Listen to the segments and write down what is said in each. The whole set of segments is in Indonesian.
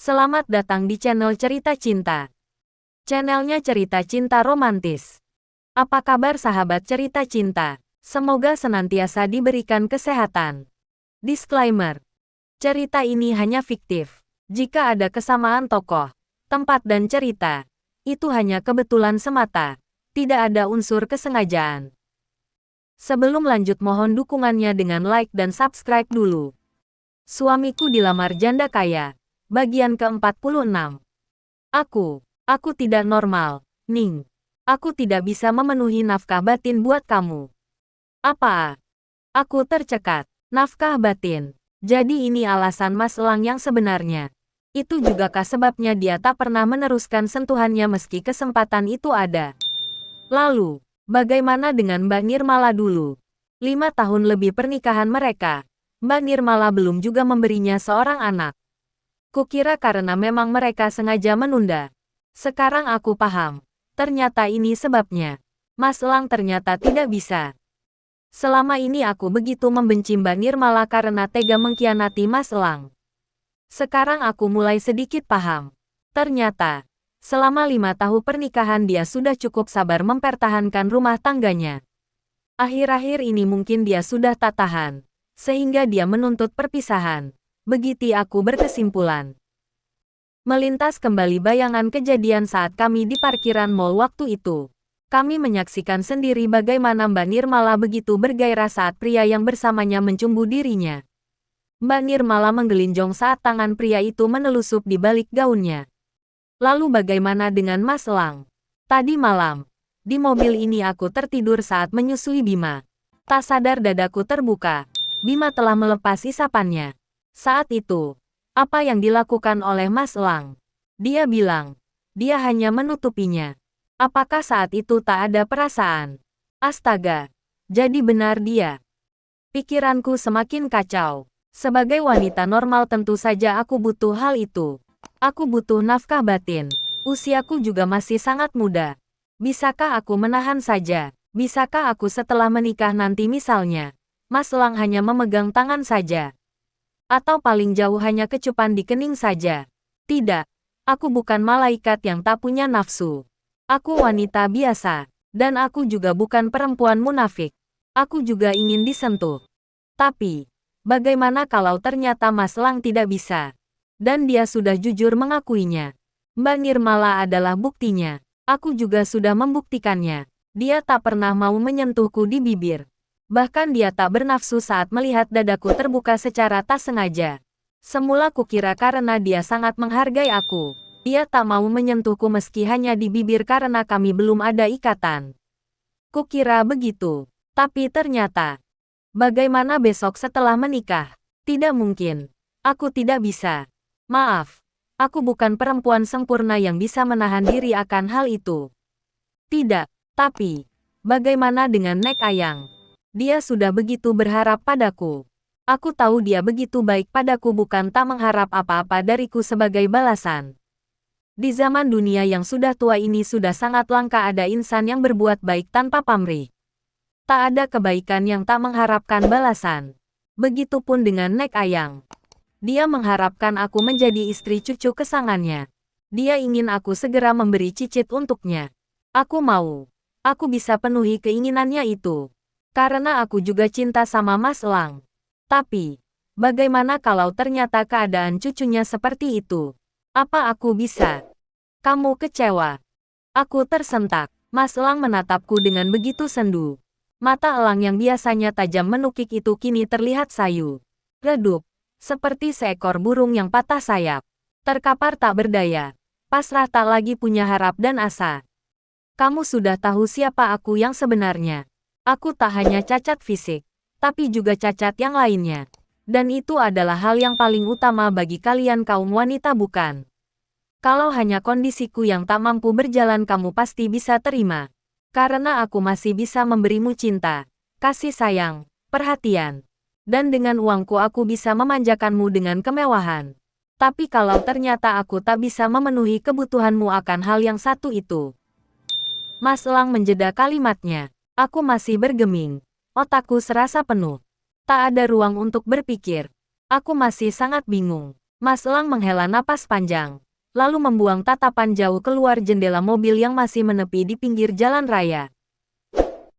Selamat datang di channel Cerita Cinta. Channelnya cerita cinta romantis. Apa kabar sahabat cerita cinta? Semoga senantiasa diberikan kesehatan. Disclaimer. Cerita ini hanya fiktif. Jika ada kesamaan tokoh, tempat dan cerita, itu hanya kebetulan semata. Tidak ada unsur kesengajaan. Sebelum lanjut mohon dukungannya dengan like dan subscribe dulu. Suamiku dilamar janda kaya. Bagian ke-46. Aku tidak normal, Ning. Aku tidak bisa memenuhi nafkah batin buat kamu. Apa? Aku tercekat. Nafkah batin. Jadi ini alasan Mas Elang yang sebenarnya. Itu jugakah sebabnya dia tak pernah meneruskan sentuhannya meski kesempatan itu ada. Lalu, bagaimana dengan Mbak Nirmala dulu? 5 tahun lebih pernikahan mereka. Mbak Nirmala belum juga memberinya seorang anak. Kukira karena memang mereka sengaja menunda. Sekarang aku paham. Ternyata ini sebabnya. Mas Elang ternyata tidak bisa. Selama ini aku begitu membenci Mbak Nirmala karena tega mengkhianati Mas Elang. Sekarang aku mulai sedikit paham. Ternyata, selama 5 tahun pernikahan dia sudah cukup sabar mempertahankan rumah tangganya. Akhir-akhir ini mungkin dia sudah tak tahan, sehingga dia menuntut perpisahan. Begitu aku berkesimpulan. Melintas kembali bayangan kejadian saat kami di parkiran mall waktu itu. Kami menyaksikan sendiri bagaimana Mbak Nirmala begitu bergairah saat pria yang bersamanya mencumbu dirinya. Mbak Nirmala menggelinjong saat tangan pria itu menelusup di balik gaunnya. Lalu bagaimana dengan Mas Elang? Tadi malam, di mobil ini aku tertidur saat menyusui Bima. Tak sadar dadaku terbuka. Bima telah melepas isapannya. Saat itu, apa yang dilakukan oleh Mas Elang? Dia bilang, dia hanya menutupinya. Apakah saat itu tak ada perasaan? Astaga, jadi benar dia. Pikiranku semakin kacau. Sebagai wanita normal tentu saja aku butuh hal itu. Aku butuh nafkah batin. Usiaku juga masih sangat muda. Bisakah aku menahan saja? Bisakah aku setelah menikah nanti misalnya? Mas Elang hanya memegang tangan saja. Atau paling jauh hanya kecupan di kening saja. Tidak, aku bukan malaikat yang tak punya nafsu. Aku wanita biasa, dan aku juga bukan perempuan munafik. Aku juga ingin disentuh. Tapi, bagaimana kalau ternyata Mas Elang tidak bisa? Dan dia sudah jujur mengakuinya. Mbak Nirmala adalah buktinya. Aku juga sudah membuktikannya. Dia tak pernah mau menyentuhku di bibir. Bahkan dia tak bernafsu saat melihat dadaku terbuka secara tak sengaja. Semula kukira karena dia sangat menghargai aku. Dia tak mau menyentuhku meski hanya di bibir karena kami belum ada ikatan. Kukira begitu. Tapi ternyata, bagaimana besok setelah menikah? Tidak mungkin. Aku tidak bisa. Maaf, aku bukan perempuan sempurna yang bisa menahan diri akan hal itu. Tidak, tapi, bagaimana dengan Nek Ayang? Dia sudah begitu berharap padaku. Aku tahu dia begitu baik padaku bukan tak mengharap apa-apa dariku sebagai balasan. Di zaman dunia yang sudah tua ini sudah sangat langka ada insan yang berbuat baik tanpa pamrih. Tak ada kebaikan yang tak mengharapkan balasan. Begitupun dengan Nek Ayang. Dia mengharapkan aku menjadi istri cucu kesayangannya. Dia ingin aku segera memberi cicit untuknya. Aku mau. Aku bisa penuhi keinginannya itu. Karena aku juga cinta sama Mas Elang. Tapi, bagaimana kalau ternyata keadaan cucunya seperti itu? Apa aku bisa? Kamu kecewa. Aku tersentak. Mas Elang menatapku dengan begitu sendu. Mata elang yang biasanya tajam menukik itu kini terlihat sayu. Redup, seperti seekor burung yang patah sayap. Terkapar tak berdaya. Pasrah tak lagi punya harap dan asa. Kamu sudah tahu siapa aku yang sebenarnya. Aku tak hanya cacat fisik, tapi juga cacat yang lainnya. Dan itu adalah hal yang paling utama bagi kalian kaum wanita bukan? Kalau hanya kondisiku yang tak mampu berjalan kamu pasti bisa terima. Karena aku masih bisa memberimu cinta, kasih sayang, perhatian. Dan dengan uangku aku bisa memanjakanmu dengan kemewahan. Tapi kalau ternyata aku tak bisa memenuhi kebutuhanmu akan hal yang satu itu. Mas Elang menjeda kalimatnya. Aku masih bergeming. Otakku serasa penuh. Tak ada ruang untuk berpikir. Aku masih sangat bingung. Mas Elang menghela napas panjang, lalu membuang tatapan jauh keluar jendela mobil yang masih menepi di pinggir jalan raya.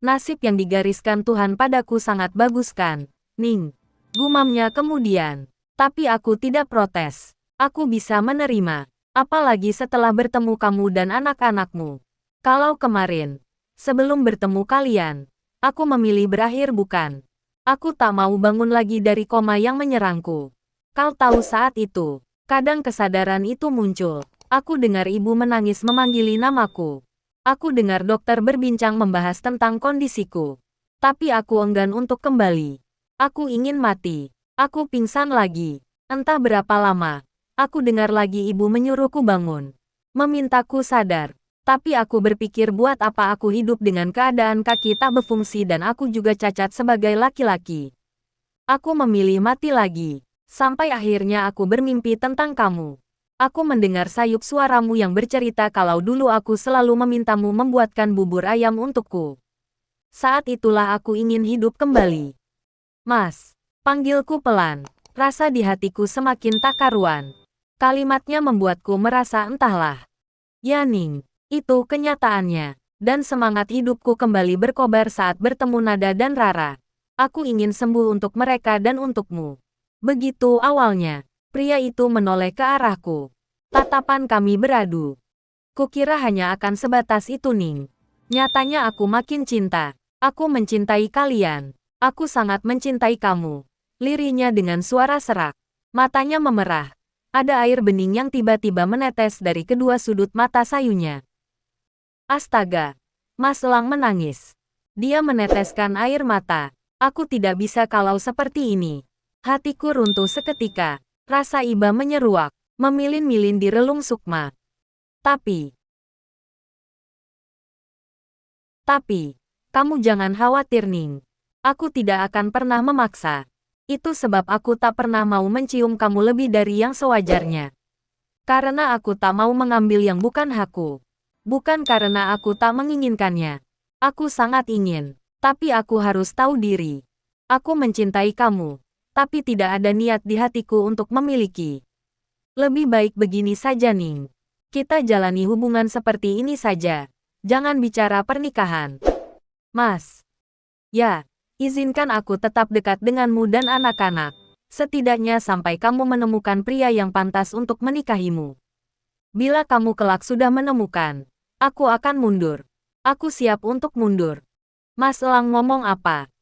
Nasib yang digariskan Tuhan padaku sangat bagus kan, Ning? Gumamnya kemudian. Tapi aku tidak protes. Aku bisa menerima. Apalagi setelah bertemu kamu dan anak-anakmu. Kalau kemarin, sebelum bertemu kalian, aku memilih berakhir bukan. Aku tak mau bangun lagi dari koma yang menyerangku. Kau tahu saat itu, kadang kesadaran itu muncul. Aku dengar ibu menangis memanggili namaku. Aku dengar dokter berbincang membahas tentang kondisiku. Tapi aku enggan untuk kembali. Aku ingin mati. Aku pingsan lagi. Entah berapa lama. Aku dengar lagi ibu menyuruhku bangun. Memintaku sadar. Tapi aku berpikir buat apa aku hidup dengan keadaan kaki tak berfungsi dan aku juga cacat sebagai laki-laki. Aku memilih mati lagi. Sampai akhirnya aku bermimpi tentang kamu. Aku mendengar sayup suaramu yang bercerita kalau dulu aku selalu memintamu membuatkan bubur ayam untukku. Saat itulah aku ingin hidup kembali. Mas, panggilku pelan. Rasa di hatiku semakin tak karuan. Kalimatnya membuatku merasa entahlah. Ya Ning, itu kenyataannya. Dan semangat hidupku kembali berkobar saat bertemu Nada dan Rara. Aku ingin sembuh untuk mereka dan untukmu. Begitu awalnya, pria itu menoleh ke arahku. Tatapan kami beradu. Kukira hanya akan sebatas itu Ning. Nyatanya aku makin cinta. Aku mencintai kalian. Aku sangat mencintai kamu. Lirihnya dengan suara serak. Matanya memerah. Ada air bening yang tiba-tiba menetes dari kedua sudut mata sayunya. Astaga! Mas Elang menangis. Dia meneteskan air mata. Aku tidak bisa kalau seperti ini. Hatiku runtuh seketika. Rasa iba menyeruak. Memilin-milin di relung sukma. Tapi, kamu jangan khawatir Ning. Aku tidak akan pernah memaksa. Itu sebab aku tak pernah mau mencium kamu lebih dari yang sewajarnya. Karena aku tak mau mengambil yang bukan hakku. Bukan karena aku tak menginginkannya. Aku sangat ingin. Tapi aku harus tahu diri. Aku mencintai kamu. Tapi tidak ada niat di hatiku untuk memiliki. Lebih baik begini saja Ning. Kita jalani hubungan seperti ini saja. Jangan bicara pernikahan. Mas. Ya. Izinkan aku tetap dekat denganmu dan anak-anak. Setidaknya sampai kamu menemukan pria yang pantas untuk menikahimu. Bila kamu kelak sudah menemukan, aku akan mundur. Aku siap untuk mundur. Mas Elang ngomong apa?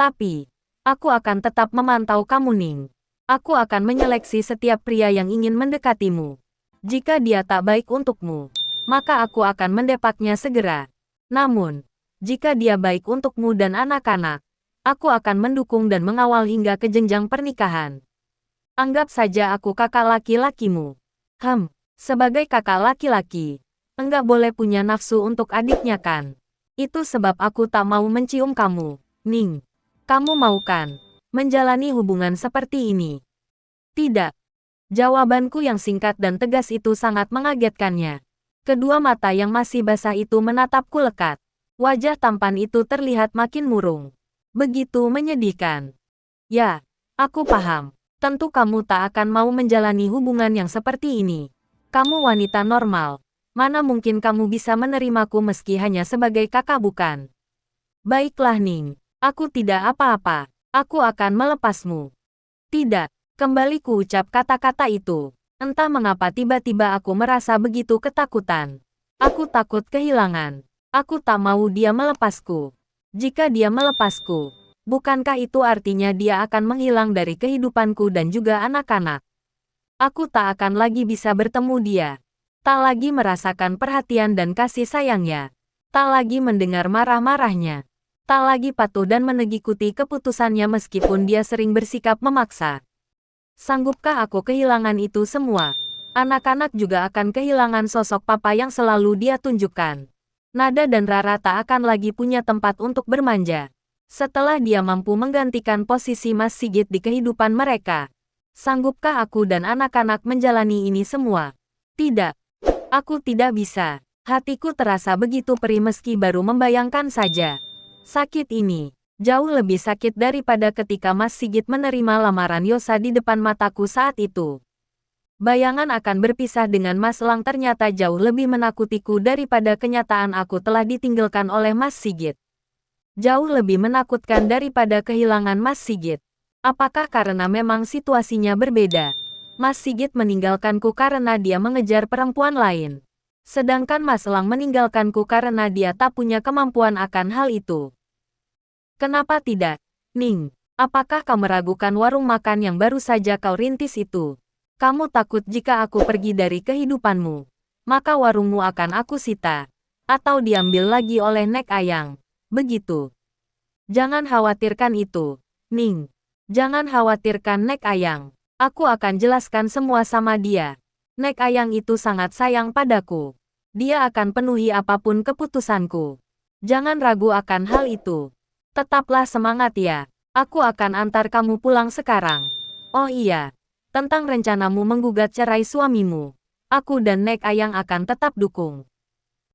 Tapi, aku akan tetap memantau kamu Ning. Aku akan menyeleksi setiap pria yang ingin mendekatimu. Jika dia tak baik untukmu, maka aku akan mendepaknya segera. Namun, jika dia baik untukmu dan anak-anak, aku akan mendukung dan mengawal hingga ke jenjang pernikahan. Anggap saja aku kakak laki-lakimu. Sebagai kakak laki-laki, enggak boleh punya nafsu untuk adiknya kan? Itu sebab aku tak mau mencium kamu, Ning. Kamu mau kan menjalani hubungan seperti ini? Tidak. Jawabanku yang singkat dan tegas itu sangat mengagetkannya. Kedua mata yang masih basah itu menatapku lekat. Wajah tampan itu terlihat makin murung. Begitu menyedihkan. Ya, aku paham. Tentu kamu tak akan mau menjalani hubungan yang seperti ini. Kamu wanita normal. Mana mungkin kamu bisa menerimaku meski hanya sebagai kakak bukan? Baiklah Ning, aku tidak apa-apa. Aku akan melepasmu. Tidak, kembali kuucap kata-kata itu. Entah mengapa tiba-tiba aku merasa begitu ketakutan. Aku takut kehilangan. Aku tak mau dia melepasku. Jika dia melepasku, bukankah itu artinya dia akan menghilang dari kehidupanku dan juga anak-anak? Aku tak akan lagi bisa bertemu dia. Tak lagi merasakan perhatian dan kasih sayangnya. Tak lagi mendengar marah-marahnya. Tak lagi patuh dan mengikuti keputusannya meskipun dia sering bersikap memaksa. Sanggupkah aku kehilangan itu semua? Anak-anak juga akan kehilangan sosok papa yang selalu dia tunjukkan. Nada dan Rara tak akan lagi punya tempat untuk bermanja. Setelah dia mampu menggantikan posisi Mas Sigit di kehidupan mereka, sanggupkah aku dan anak-anak menjalani ini semua? Tidak. Aku tidak bisa. Hatiku terasa begitu perih meski baru membayangkan saja. Sakit ini jauh lebih sakit daripada ketika Mas Sigit menerima lamaran Yosa di depan mataku saat itu. Bayangan akan berpisah dengan Mas Lang ternyata jauh lebih menakutiku daripada kenyataan aku telah ditinggalkan oleh Mas Sigit. Jauh lebih menakutkan daripada kehilangan Mas Sigit. Apakah karena memang situasinya berbeda? Mas Sigit meninggalkanku karena dia mengejar perempuan lain. Sedangkan Mas Lang meninggalkanku karena dia tak punya kemampuan akan hal itu. Kenapa tidak? Ning, apakah kau meragukan warung makan yang baru saja kau rintis itu? Kamu takut jika aku pergi dari kehidupanmu, maka warungmu akan aku sita, atau diambil lagi oleh Nek Ayang. Begitu. Jangan khawatirkan itu, Ning. Jangan khawatirkan Nek Ayang. Aku akan jelaskan semua sama dia. Nek Ayang itu sangat sayang padaku. Dia akan penuhi apapun keputusanku. Jangan ragu akan hal itu. Tetaplah semangat ya. Aku akan antar kamu pulang sekarang. Oh iya. Tentang rencanamu menggugat cerai suamimu, aku dan Nek Ayang akan tetap dukung.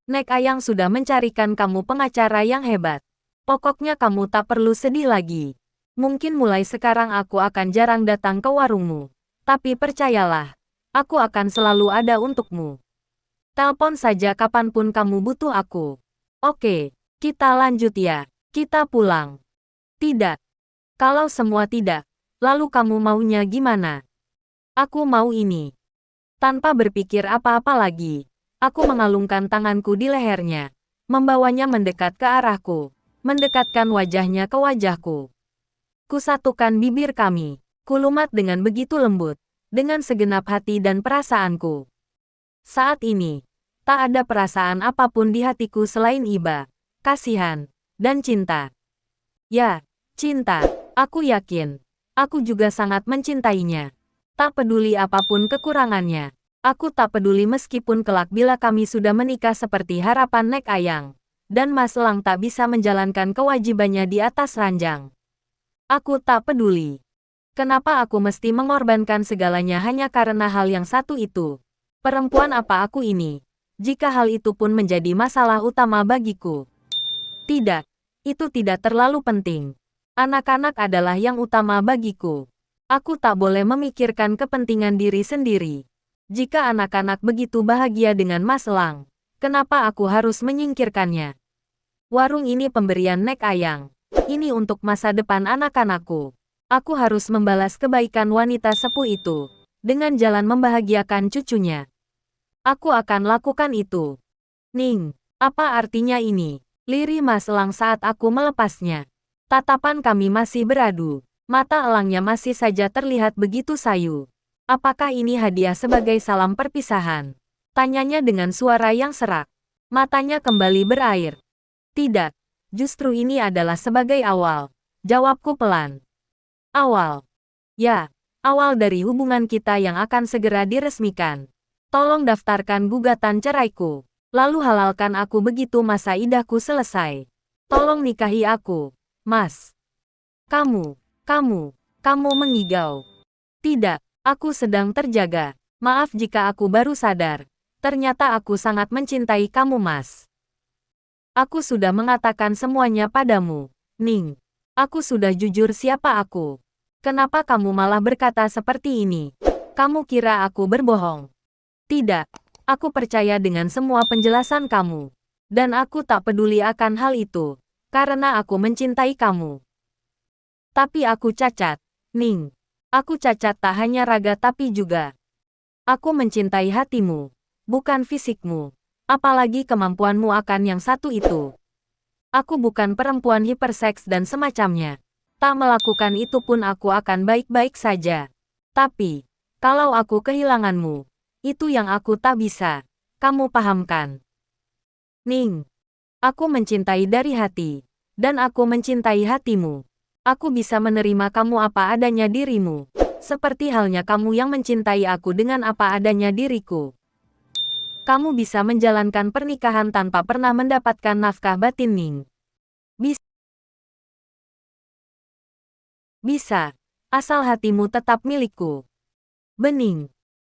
Nek Ayang sudah mencarikan kamu pengacara yang hebat. Pokoknya kamu tak perlu sedih lagi. Mungkin mulai sekarang aku akan jarang datang ke warungmu. Tapi percayalah, aku akan selalu ada untukmu. Telepon saja kapanpun kamu butuh aku. Oke, kita lanjut ya. Kita pulang. Tidak. Kalau semua tidak, lalu kamu maunya gimana? Aku mau ini. Tanpa berpikir apa-apa lagi, aku mengalungkan tanganku di lehernya, membawanya mendekat ke arahku, mendekatkan wajahnya ke wajahku. Kusatukan bibir kami, kulumat dengan begitu lembut, dengan segenap hati dan perasaanku. Saat ini, tak ada perasaan apapun di hatiku selain iba, kasihan, dan cinta. Ya, cinta, aku yakin. Aku juga sangat mencintainya. Tak peduli apapun kekurangannya. Aku tak peduli meskipun kelak bila kami sudah menikah seperti harapan Nek Ayang. Dan Mas Lang tak bisa menjalankan kewajibannya di atas ranjang. Aku tak peduli. Kenapa aku mesti mengorbankan segalanya hanya karena hal yang satu itu? Perempuan apa aku ini? Jika hal itu pun menjadi masalah utama bagiku. Tidak, itu tidak terlalu penting. Anak-anak adalah yang utama bagiku. Aku tak boleh memikirkan kepentingan diri sendiri. Jika anak-anak begitu bahagia dengan Mas Lang, kenapa aku harus menyingkirkannya? Warung ini pemberian Nek Ayang. Ini untuk masa depan anak-anakku. Aku harus membalas kebaikan wanita sepuh itu, dengan jalan membahagiakan cucunya. Aku akan lakukan itu. Ning, apa artinya ini? Lirih Mas Lang saat aku melepasnya. Tatapan kami masih beradu. Mata elangnya masih saja terlihat begitu sayu. Apakah ini hadiah sebagai salam perpisahan? Tanyanya dengan suara yang serak. Matanya kembali berair. Tidak, justru ini adalah sebagai awal. Jawabku pelan. Awal. Ya, awal dari hubungan kita yang akan segera diresmikan. Tolong daftarkan gugatan ceraiku. Lalu halalkan aku begitu masa idahku selesai. Tolong nikahi aku, Mas. Kamu mengigau. Tidak, aku sedang terjaga. Maaf jika aku baru sadar. Ternyata aku sangat mencintai kamu, Mas. Aku sudah mengatakan semuanya padamu, Ning. Aku sudah jujur siapa aku. Kenapa kamu malah berkata seperti ini? Kamu kira aku berbohong? Tidak, aku percaya dengan semua penjelasan kamu. Dan aku tak peduli akan hal itu, karena aku mencintai kamu. Tapi aku cacat, Ning. Aku cacat tak hanya raga tapi juga. Aku mencintai hatimu, bukan fisikmu. Apalagi kemampuanmu akan yang satu itu. Aku bukan perempuan hiperseks dan semacamnya. Tak melakukan itu pun aku akan baik-baik saja. Tapi, kalau aku kehilanganmu, itu yang aku tak bisa. Kamu pahamkan? Ning, aku mencintai dari hati. Dan aku mencintai hatimu. Aku bisa menerima kamu apa adanya dirimu. Seperti halnya kamu yang mencintai aku dengan apa adanya diriku. Kamu bisa menjalankan pernikahan tanpa pernah mendapatkan nafkah batin, Ning. Bisa. Asal hatimu tetap milikku. Bening.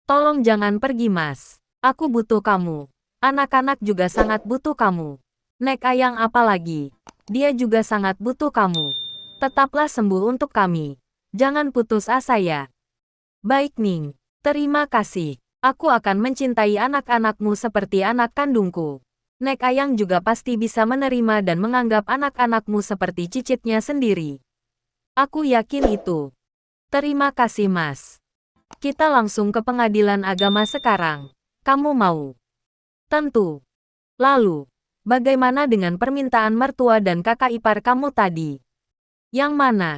Tolong jangan pergi, Mas. Aku butuh kamu. Anak-anak juga sangat butuh kamu. Nek Ayang apalagi. Dia juga sangat butuh kamu. Tetaplah sembuh untuk kami. Jangan putus asa ya. Baik, Ning. Terima kasih. Aku akan mencintai anak-anakmu seperti anak kandungku. Nek Ayang juga pasti bisa menerima dan menganggap anak-anakmu seperti cicitnya sendiri. Aku yakin itu. Terima kasih, Mas. Kita langsung ke pengadilan agama sekarang. Kamu mau? Tentu. Lalu, bagaimana dengan permintaan mertua dan kakak ipar kamu tadi? Yang mana?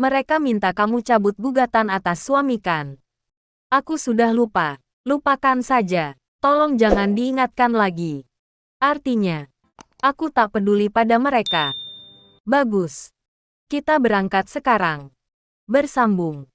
Mereka minta kamu cabut gugatan atas suami kan? Aku sudah lupa. Lupakan saja. Tolong jangan diingatkan lagi. Artinya, aku tak peduli pada mereka. Bagus. Kita berangkat sekarang. Bersambung.